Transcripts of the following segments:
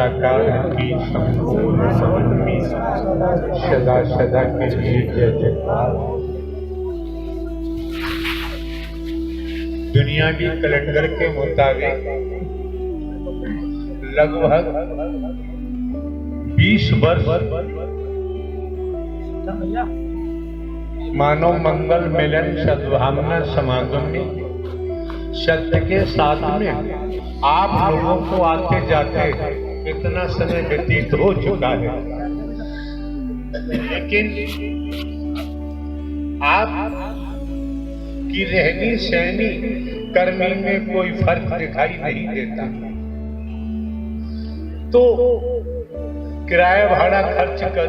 साकार की संपूर्ण समन्वय सदा सदा के लिए जय जयकार। दुनियावी कैलेंडर के मुताबिक लगभग 20 वर्ष मानव मंगल मिलन सद्भावना समागम में सत्य के साथ में आप लोगों को आते जाते कितना समय व्यतीत हो चुका है, लेकिन आप की रहनी सहनी कर्मी में कोई फर्क दिखाई नहीं देता। तो किराया भाड़ा खर्च कर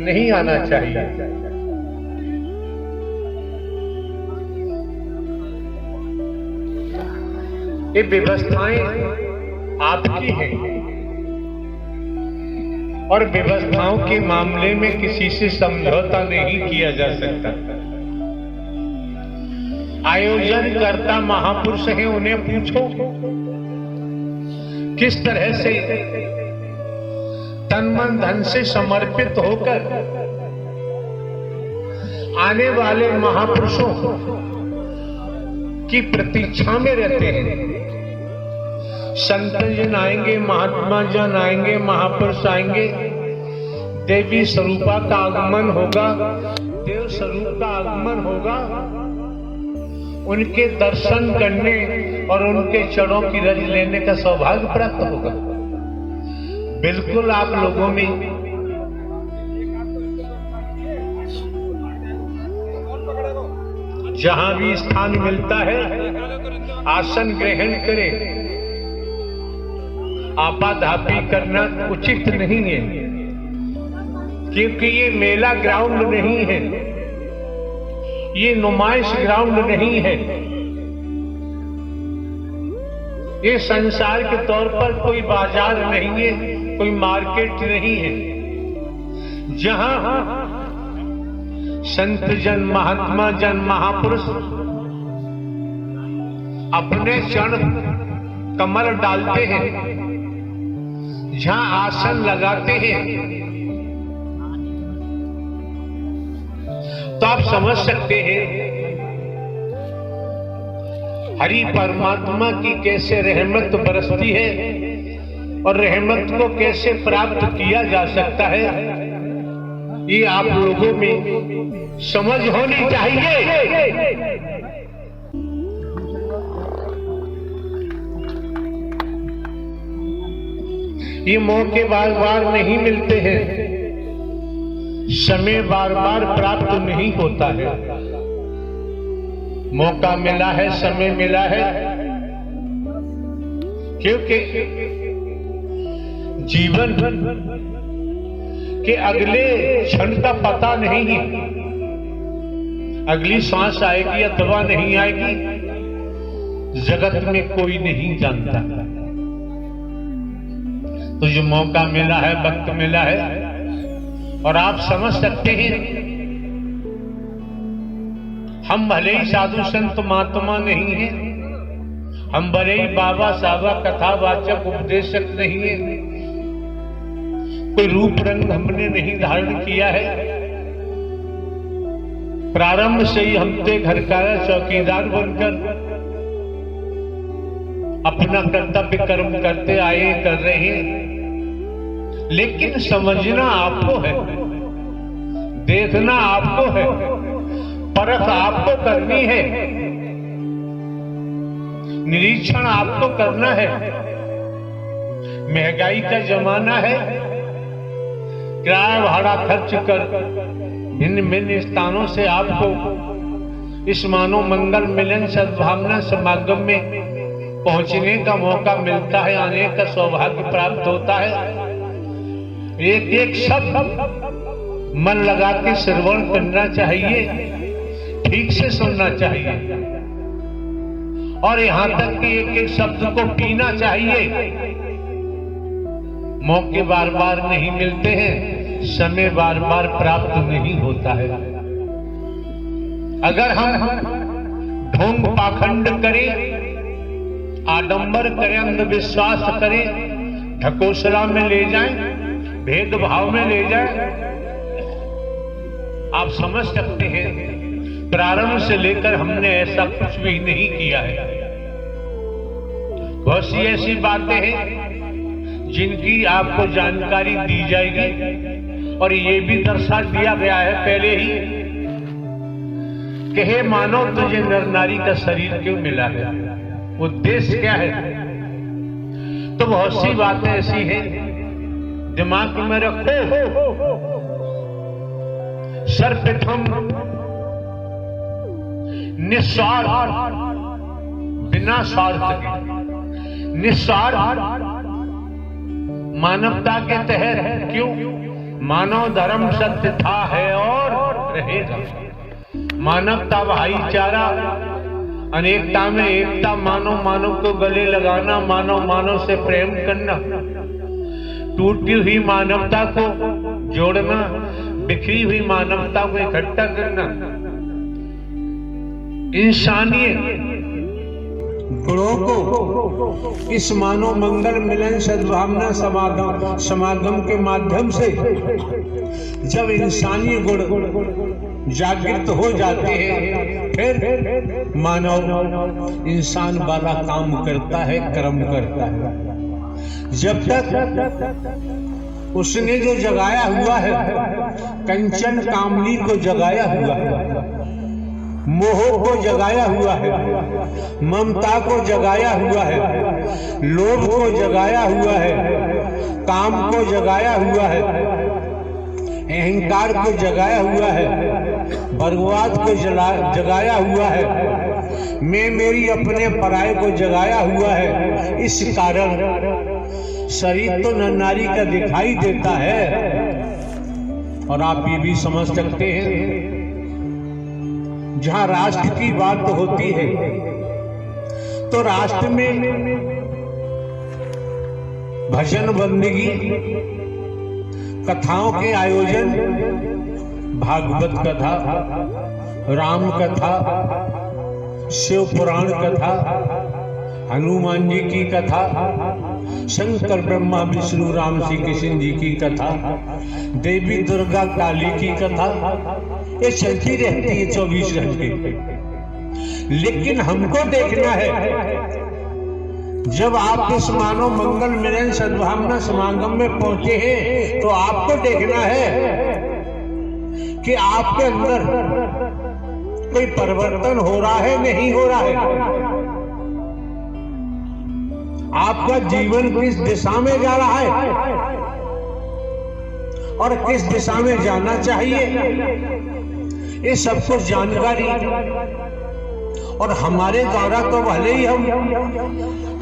नहीं आना चाहिए। ये व्यवस्थाएं आपकी हैं और व्यवस्थाओं के मामले में किसी से समझौता नहीं किया जा सकता। आयोजनकर्ता महापुरुष हैं, उन्हें पूछो किस तरह से तन मन धन से समर्पित होकर आने वाले महापुरुषों की प्रतीक्षा में रहते हैं। संत जन आएंगे, महात्मा जन आएंगे, महापुरुष आएंगे, देवी स्वरूपा का आगमन होगा, देव स्वरूप का आगमन होगा। उनके दर्शन करने और उनके चरणों की रज लेने का सौभाग्य प्राप्त होगा। बिल्कुल आप लोगों में जहां भी स्थान मिलता है आसन ग्रहण करें। आपाधापी करना उचित नहीं है, क्योंकि ये मेला ग्राउंड नहीं है, ये नुमाइश ग्राउंड नहीं है, ये संसार के तौर पर कोई बाजार नहीं है, कोई मार्केट नहीं है। जहां संत जन, महात्मा जन, महापुरुष अपने चरण कमल डालते हैं, जहां आसन लगाते हैं, तो आप समझ सकते हैं हरि परमात्मा की कैसे रहमत बरसती है और रहमत को कैसे प्राप्त किया जा सकता है। ये आप लोगों में समझ होनी चाहिए। ये मौके बार बार नहीं मिलते हैं, समय बार बार प्राप्त नहीं होता है। मौका मिला है, समय मिला है, क्योंकि जीवन के अगले क्षण का पता नहीं है, अगली सांस आएगी अथवा नहीं आएगी, जगत में कोई नहीं जानता। तो जो मौका मिला है, वक्त मिला है, और आप समझ सकते हैं हम भले ही साधु संत महात्मा नहीं हैं, हम भले ही बाबा साबा कथावाचक उपदेशक नहीं है, कोई रूप रंग हमने नहीं धारण किया है। प्रारंभ से ही हम थे घर का चौकीदार बनकर अपना कर्तव्य कर्म करते आए, कर रहे हैं। लेकिन समझना आपको है, देखना आपको है, परख आपको करनी है, निरीक्षण आपको करना है। महंगाई का जमाना है, किराया भाड़ा खर्च कर भिन्न भिन्न स्थानों से आपको इस मानव मंगल मिलन सद्भावना समागम में पहुंचने का मौका मिलता है, आने का सौभाग्य प्राप्त होता है। एक एक शब्द मन लगा के श्रवण करना चाहिए, ठीक से सुनना चाहिए, और यहां तक कि एक एक शब्द को पीना चाहिए। मौके बार बार नहीं मिलते हैं, समय बार बार प्राप्त नहीं होता है। अगर हम ढोंग पाखंड करें, आडंबर करें, अंधविश्वास करें, ढकोसला में ले जाएं, भेदभाव में ले जाएं। आप समझ सकते हैं प्रारंभ से लेकर हमने ऐसा कुछ भी नहीं किया है। बहुत सी ऐसी बातें हैं जिनकी आपको जानकारी दी जाएगी और ये भी दर्शा दिया गया है पहले ही कि हे मानव तुझे नर नारी का शरीर क्यों मिला है, उद्देश्य क्या है। तो बहुत सी बातें ऐसी हैं दिमाग में रखो। सर्वप्रथम निस्वार्थ, बिना स्वार्थ के, निस्वार्थ मानवता के तहत। क्यों? मानव धर्म सत्य था, है और रहेगा। मानवता भाईचारा, अनेकता में एकता, मानव मानव को गले लगाना, मानव मानव से प्रेम करना, टूटी हुई मानवता को जोड़ना, बिखरी हुई मानवता को इकट्ठा करना, इंसानियत गुणों को इस मानव मंगल मिलन सद्भावना समागम के माध्यम से जब इंसानी गुण जागृत हो जाते हैं, फिर मानव इंसान वाला काम करता है, कर्म करता है। जब तक उसने जो जगाया हुआ है, कंचन कामनी को जगाया हुआ है, मोह को जगाया हुआ है, ममता को जगाया हुआ है, लोभ को जगाया हुआ है, काम को जगाया हुआ है, अहंकार को जगाया हुआ है, वर्गवाद को जगाया हुआ है, मैं मेरी अपने पराये को जगाया हुआ है। इस कारण शरीर तो नर नारी का दिखाई देता है। और आप ये भी समझ सकते हैं जहां राष्ट्र की बात होती है तो राष्ट्र में भजन बंदगी, कथाओं के आयोजन, भागवत कथा, राम कथा, शिव पुराण कथा, हनुमान जी की कथा, शंकर ब्रह्मा विष्णु राम श्री कृष्ण जी की कथा, देवी दुर्गा काली की कथा, ये चलती रहती है 24 घंटे। लेकिन हमको देखना है जब आप इस मानव मंगल मिलन सद्भावना समागम में पहुंचे हैं तो आपको देखना है कि आपके अंदर कोई परिवर्तन हो रहा है, नहीं हो रहा है। आपका जीवन किस दिशा में जा रहा है और किस दिशा में जाना चाहिए, ये सब कुछ जानकारी। और हमारे द्वारा तो भले ही हम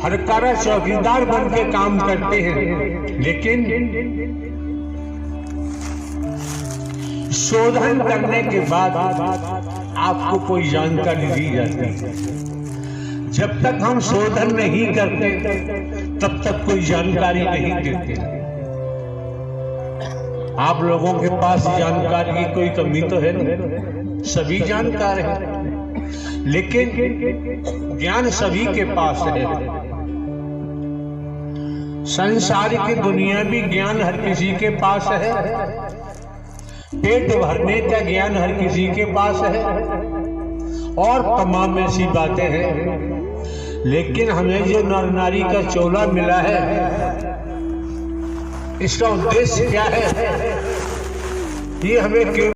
हर कार्य चौकीदार बन के काम करते हैं, लेकिन शोधन करने के बाद आपको कोई जानकारी दी जाती है। जब तक हम शोधन नहीं करते तब तक कोई जानकारी नहीं देते। आप लोगों के पास जानकारी की कोई कमी तो है नहीं, सभी जानकार हैं, लेकिन ज्ञान सभी के पास है। संसार की दुनियावी ज्ञान हर किसी के पास है, पेट भरने का ज्ञान हर किसी के पास है और तमाम ऐसी बातें हैं। लेकिन हमें जो नर नारी का चोला मिला है, इसका उद्देश्य क्या है, ये हमें क्यों